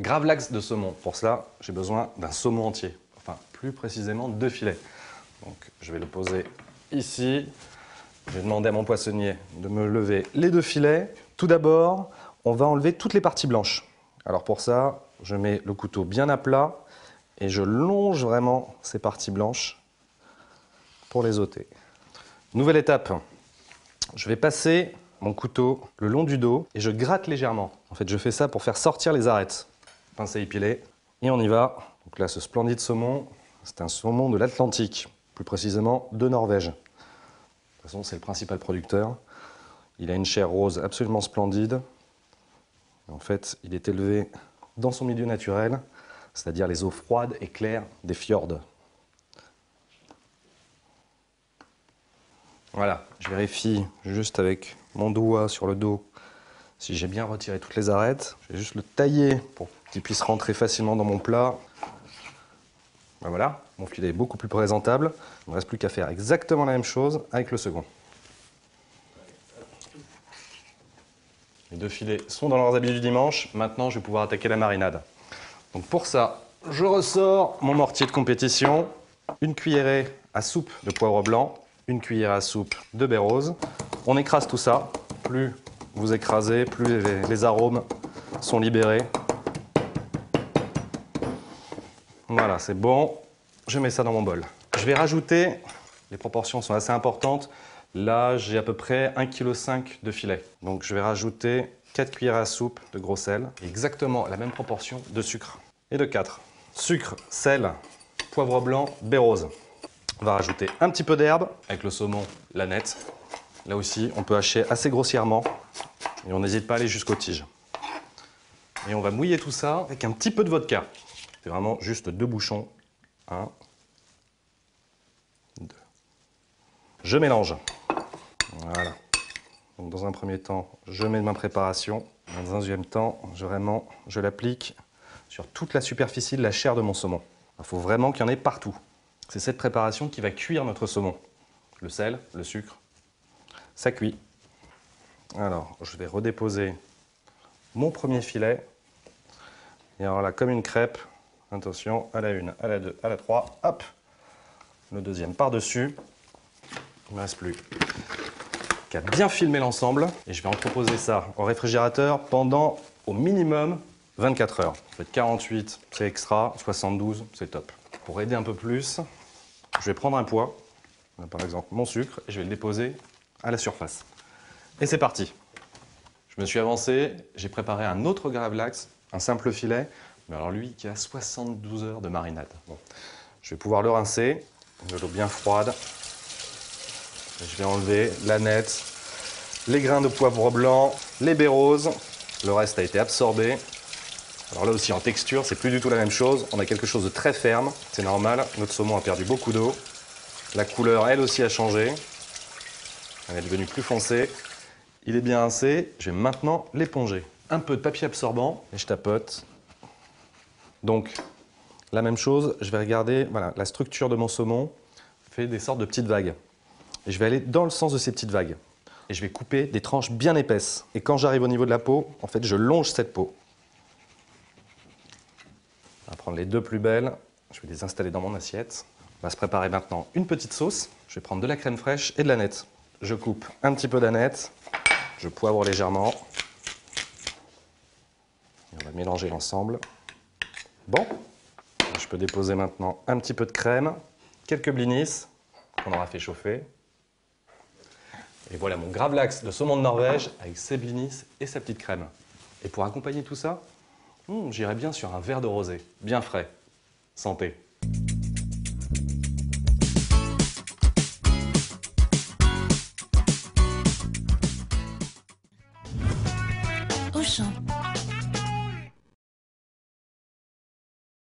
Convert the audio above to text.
Gravlax de saumon. Pour cela, j'ai besoin d'un saumon entier. Enfin, plus précisément 2 filets. Donc, je vais le poser ici. Je vais demander à mon poissonnier de me lever les 2 filets. Tout d'abord, on va enlever toutes les parties blanches. Alors pour ça, je mets le couteau bien à plat et je longe vraiment ces parties blanches pour les ôter. Nouvelle étape, je vais passer mon couteau le long du dos et je gratte légèrement. En fait, je fais ça pour faire sortir les arêtes. Pince à épiler et on y va. Donc là, ce splendide saumon, c'est un saumon de l'Atlantique, plus précisément de Norvège. De toute façon, c'est le principal producteur. Il a une chair rose absolument splendide. En fait, il est élevé dans son milieu naturel, c'est-à-dire les eaux froides et claires des fjords. Voilà, je vérifie juste avec mon doigt sur le dos si j'ai bien retiré toutes les arêtes. Je vais juste le tailler pour qu'il puisse rentrer facilement dans mon plat. Ben voilà, mon filet est beaucoup plus présentable. Il ne me reste plus qu'à faire exactement la même chose avec le second. Les 2 filets sont dans leurs habits du dimanche. Maintenant, je vais pouvoir attaquer la marinade. Donc pour ça, je ressors mon mortier de compétition, une cuillerée à soupe de poivre blanc, une cuillère à soupe de baie rose. On écrase tout ça. Plus vous écrasez, plus les arômes sont libérés. Voilà, c'est bon. Je mets ça dans mon bol. Je vais rajouter, les proportions sont assez importantes. Là, j'ai à peu près 1,5 kg de filet. Donc je vais rajouter 4 cuillères à soupe de gros sel. Exactement la même proportion de sucre. Et de 4. Sucre, sel, poivre blanc, baie rose. On va rajouter un petit peu d'herbe avec le saumon, l'ânette. Là aussi, on peut hacher assez grossièrement et on n'hésite pas à aller jusqu'aux tiges. Et on va mouiller tout ça avec un petit peu de vodka. C'est vraiment juste 2 bouchons. 1, 2. Je mélange. Voilà. Donc dans un premier temps, je mets ma préparation. Dans un deuxième temps, je l'applique sur toute la superficie de la chair de mon saumon. Il faut vraiment qu'il y en ait partout. C'est cette préparation qui va cuire notre saumon. Le sel, le sucre, ça cuit. Alors, je vais redéposer mon premier filet. Et alors là, comme une crêpe, attention, à la 1, à la 2, à la 3, hop, le deuxième par-dessus. Il ne me reste plus qu'à bien filmer l'ensemble. Et je vais entreposer ça au réfrigérateur pendant au minimum 24 heures. Peut-être 48, c'est extra, 72, c'est top. Pour aider un peu plus, je vais prendre un poids, par exemple mon sucre, et je vais le déposer à la surface. Et c'est parti. Je me suis avancé, j'ai préparé un autre Gravlax, un simple filet, mais alors lui qui a 72 heures de marinade. Bon. Je vais pouvoir le rincer, de l'eau bien froide. Et je vais enlever l'ânette, les grains de poivre blanc, les baies roses. Le reste a été absorbé. Alors là aussi en texture, c'est plus du tout la même chose. On a quelque chose de très ferme, c'est normal. Notre saumon a perdu beaucoup d'eau. La couleur, elle aussi, a changé. Elle est devenue plus foncée. Il est bien rincé. Je vais maintenant l'éponger. Un peu de papier absorbant et je tapote. Donc, la même chose, je vais regarder voilà, la structure de mon saumon fait des sortes de petites vagues. Et je vais aller dans le sens de ces petites vagues. Et je vais couper des tranches bien épaisses. Et quand j'arrive au niveau de la peau, en fait, je longe cette peau. On va prendre les 2 plus belles. Je vais les installer dans mon assiette. On va se préparer maintenant une petite sauce. Je vais prendre de la crème fraîche et de l'ânette. Je coupe un petit peu d'ânette. Je poivre légèrement. Et on va mélanger l'ensemble. Bon. Je peux déposer maintenant un petit peu de crème, quelques blinis qu'on aura fait chauffer. Et voilà mon Gravlax de saumon de Norvège avec ses blinis et sa petite crème. Et pour accompagner tout ça, j'irais bien sur un verre de rosé, bien frais. Santé. Auchan.